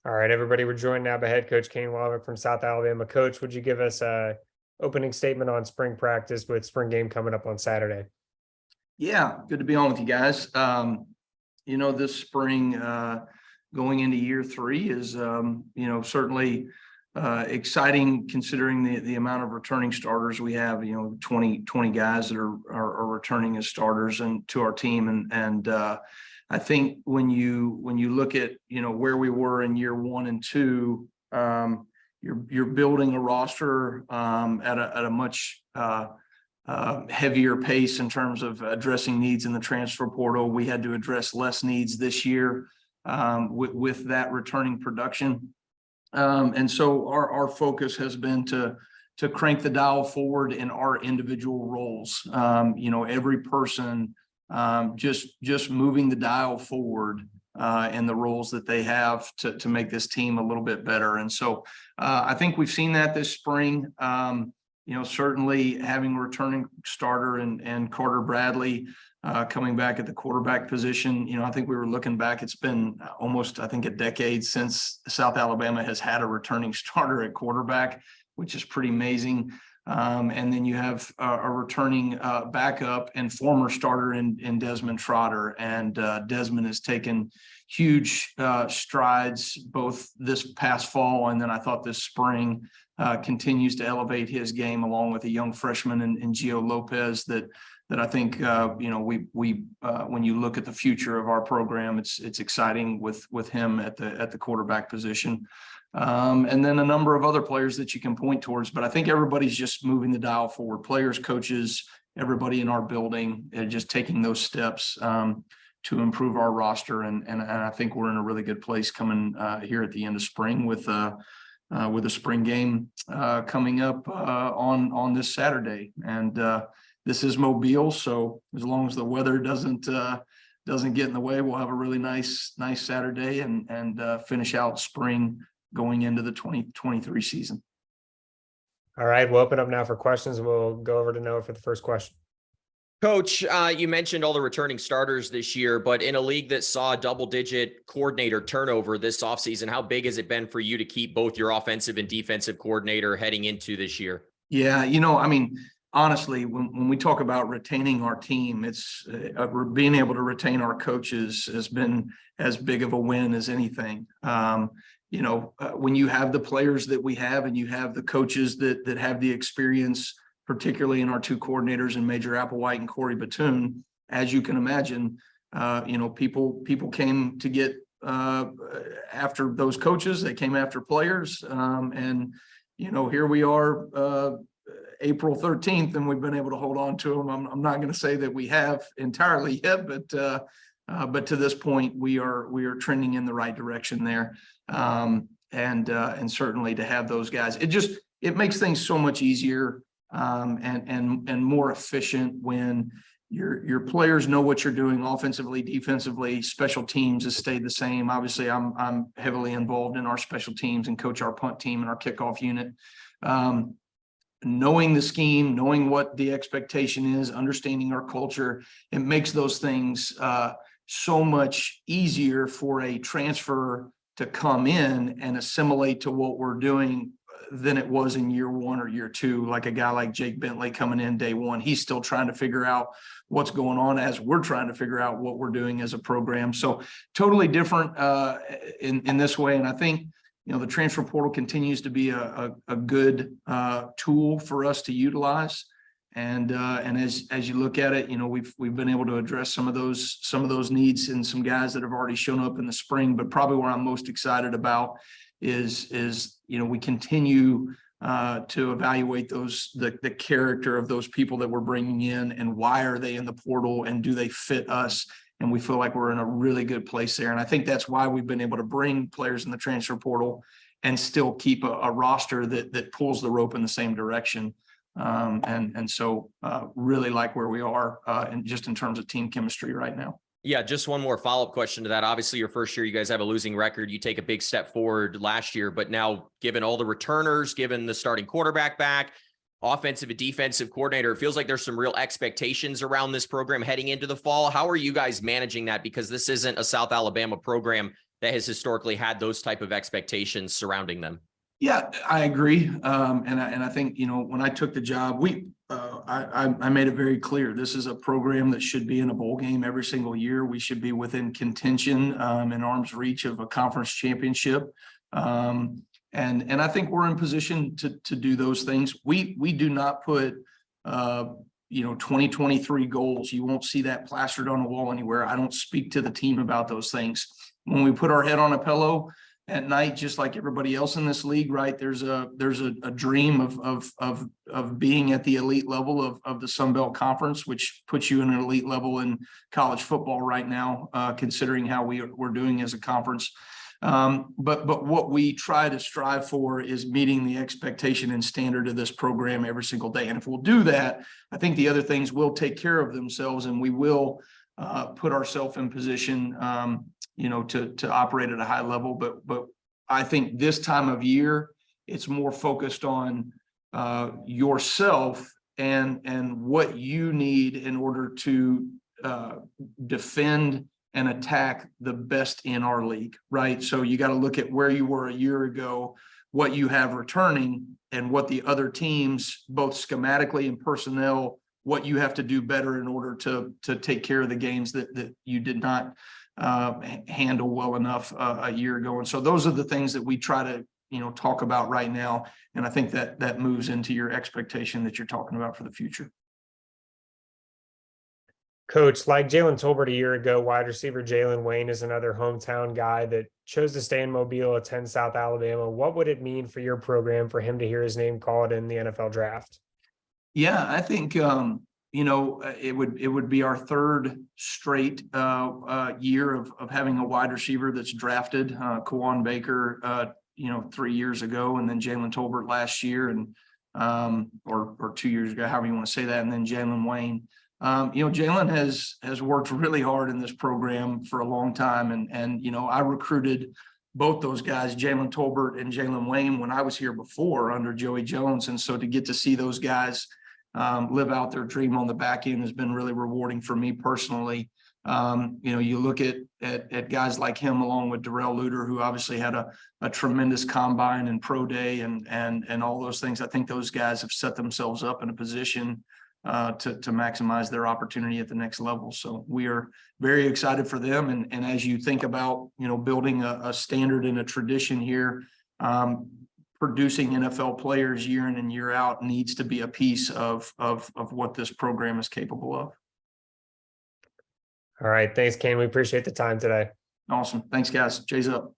All right, everybody, we're joined now by head coach Kane Wommack from South Alabama. Coach, would you give us a opening statement on spring practice with spring game coming up on Saturday? Yeah, good to be on with you guys. This spring, going into year three is, certainly exciting considering the amount of returning starters we have. 20 guys that are returning as starters and to our team, and I think when you look at where we were in year one and two, you're building a roster at a much heavier pace in terms of addressing needs in the transfer portal. We had to address less needs this year with that returning production. And so our focus has been to crank the dial forward in our individual roles. Every person just moving the dial forward in the roles that they have to make this team a little bit better. And so I think we've seen that this spring. Certainly having a returning starter and Carter Bradley coming back at the quarterback position. I think we were looking back, it's been almost, I think, a decade since South Alabama has had a returning starter at quarterback, which is pretty amazing. And then you have a returning backup and former starter in Desmond Trotter. And Desmond has taken huge strides both this past fall, and then I thought this spring continues to elevate his game along with a young freshman in Gio Lopez that I think when you look at the future of our program, it's exciting with him at the quarterback position. And then a number of other players that you can point towards, but I think everybody's just moving the dial forward. Players, coaches, everybody in our building, just taking those steps to improve our roster. And I think we're in a really good place coming here at the end of spring with a spring game coming up on this Saturday. And this is Mobile, so as long as the weather doesn't get in the way, we'll have a really nice Saturday and finish out spring going into the 2023 season. All right, we'll open up now for questions, and we'll go over to Noah for the first question. Coach, you mentioned all the returning starters this year, but in a league that saw double-digit coordinator turnover this offseason, how big has it been for you to keep both your offensive and defensive coordinator heading into this year? Yeah, honestly, when we talk about retaining our team, it's being able to retain our coaches has been as big of a win as anything. When you have the players that we have and you have the coaches that have the experience, particularly in our two coordinators in Major Applewhite and Corey Batoon, as you can imagine, people came to get after those coaches. They came after players, and here we are, April 13th, and we've been able to hold on to them. I'm not going to say that we have entirely yet, but to this point, we are trending in the right direction there, and certainly to have those guys, it makes things so much easier. And more efficient when your players know what you're doing offensively, defensively. Special teams has stayed the same. Obviously, I'm heavily involved in our special teams and coach our punt team and our kickoff unit. Knowing the scheme, knowing what the expectation is, understanding our culture, it makes those things so much easier for a transfer to come in and assimilate to what we're doing than it was in year one or year two. Like a guy like Jake Bentley coming in day one, he's still trying to figure out what's going on as we're trying to figure out what we're doing as a program. So totally different in this way. And I think, the transfer portal continues to be a good tool for us to utilize. And as you look at it, we've been able to address some of those needs in some guys that have already shown up in the spring. But probably where I'm most excited about is we continue to evaluate the character of those people that we're bringing in, and why are they in the portal, and do they fit us? And we feel like we're in a really good place there. And I think that's why we've been able to bring players in the transfer portal and still keep a roster that pulls the rope in the same direction. And so really like where we are and just in terms of team chemistry right now. Yeah, just one more follow-up question to that. Obviously, your first year, you guys have a losing record. You take a big step forward last year, but now given all the returners, given the starting quarterback back, offensive and defensive coordinator, it feels like there's some real expectations around this program heading into the fall. How are you guys managing that? Because this isn't a South Alabama program that has historically had those type of expectations surrounding them. Yeah, I agree. And I think, when I took the job, I made it very clear, this is a program that should be in a bowl game every single year. We should be within contention, in arm's reach of a conference championship. And I think we're in position to do those things. We do not put, 2023 goals. You won't see that plastered on a wall anywhere. I don't speak to the team about those things. When we put our head on a pillow at night, just like everybody else in this league, right? There's a dream of being at the elite level of the Sun Belt Conference, which puts you in an elite level in college football right now, considering how we're doing as a conference. But what we try to strive for is meeting the expectation and standard of this program every single day. And if we'll do that, I think the other things will take care of themselves, and we will put ourselves in position, to operate at a high level. But I think this time of year, it's more focused on yourself and what you need in order to defend and attack the best in our league, right? So you got to look at where you were a year ago, what you have returning, and what the other teams, both schematically and personnel, what you have to do better in order to take care of the games that you did not handle well enough a year ago. And so those are the things that we try to talk about right now. And I think that moves into your expectation that you're talking about for the future. Coach, like Jalen Tolbert a year ago, wide receiver Jalen Wayne is another hometown guy that chose to stay in Mobile, attend South Alabama. What would it mean for your program for him to hear his name called in the NFL draft? Yeah, I think it would be our third straight year of having a wide receiver that's drafted. Kawan Baker 3 years ago, and then Jalen Tolbert last year, and or 2 years ago, however you want to say that, and then Jalen Wayne. Jalen has worked really hard in this program for a long time, and I recruited both those guys, Jalen Tolbert and Jalen Wayne, when I was here before under Joey Jones, and so to get to see those guys live out their dream on the back end has been really rewarding for me personally. You look at guys like him, along with Darrell Luter, who obviously had a tremendous combine and pro day and all those things. I think those guys have set themselves up in a position to maximize their opportunity at the next level. So we are very excited for them. And as you think about, building a standard and a tradition here, producing NFL players year in and year out needs to be a piece of what this program is capable of. All right. Thanks, Kane. We appreciate the time today. Awesome. Thanks, guys. Jay's up.